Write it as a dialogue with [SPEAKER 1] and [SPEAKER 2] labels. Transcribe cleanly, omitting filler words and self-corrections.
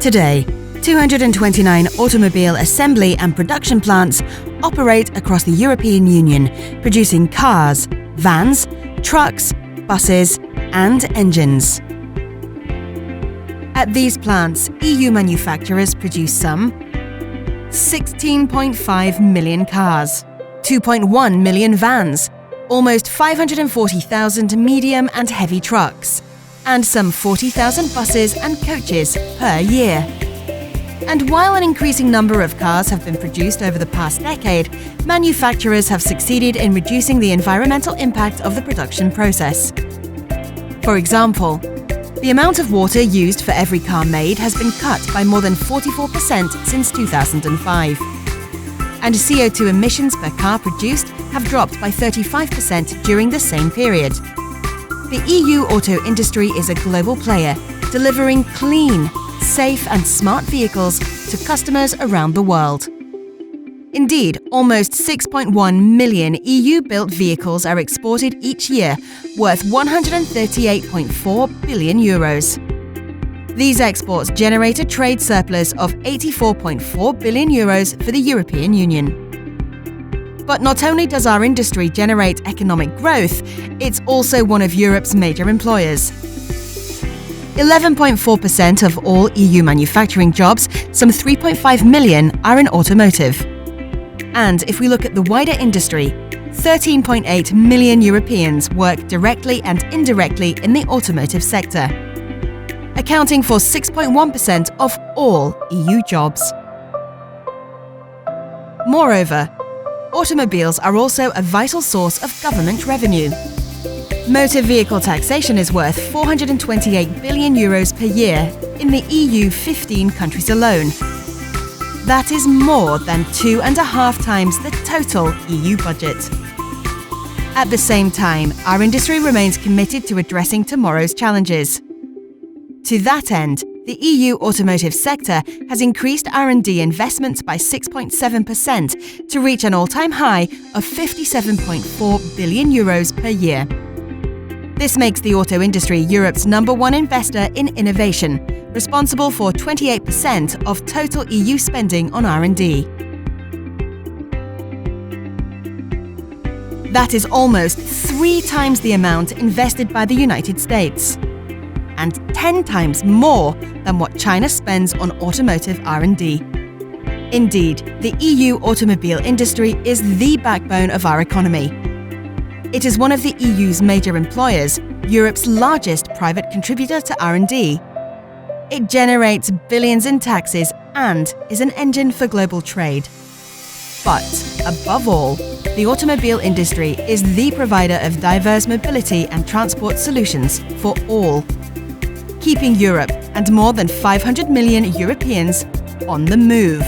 [SPEAKER 1] Today, 229 automobile assembly and production plants operate across the European Union, producing cars, vans, trucks, buses, and engines. At these plants, EU manufacturers produce some 16.5 million cars, 2.1 million vans, almost 540,000 medium and heavy trucks, and some 40,000 buses and coaches per year. And while an increasing number of cars have been produced over the past decade, manufacturers have succeeded in reducing the environmental impact of the production process. For example, the amount of water used for every car made has been cut by more than 44% since 2005. And CO2 emissions per car produced have dropped by 35% during the same period. The EU auto industry is a global player, delivering clean, safe and smart vehicles to customers around the world. Indeed, almost 6.1 million EU-built vehicles are exported each year, worth 138.4 billion euros. These exports generate a trade surplus of 84.4 billion euros for the European Union. But not only does our industry generate economic growth, it's also one of Europe's major employers. 11.4% of all EU manufacturing jobs, some 3.5 million, are in automotive. And if we look at the wider industry, 13.8 million Europeans work directly and indirectly in the automotive sector, accounting for 6.1% of all EU jobs. Moreover, automobiles are also a vital source of government revenue. Motor vehicle taxation is worth 428 billion euros per year in the EU 15 countries alone. That is more than 2.5 times the total EU budget. At the same time, our industry remains committed to addressing tomorrow's challenges. To that end, the EU automotive sector has increased R&D investments by 6.7% to reach an all-time high of 57.4 billion euros per year. This makes the auto industry Europe's #1 investor in innovation, responsible for 28% of total EU spending on R&D. That is almost 3 times the amount invested by the United States, and 10 times more than what China spends on automotive R&D. Indeed, the EU automobile industry is the backbone of our economy. It is one of the EU's major employers, Europe's largest private contributor to R&D. It generates billions in taxes and is an engine for global trade. But, above all, the automobile industry is the provider of diverse mobility and transport solutions for all, keeping Europe and more than 500 million Europeans on the move.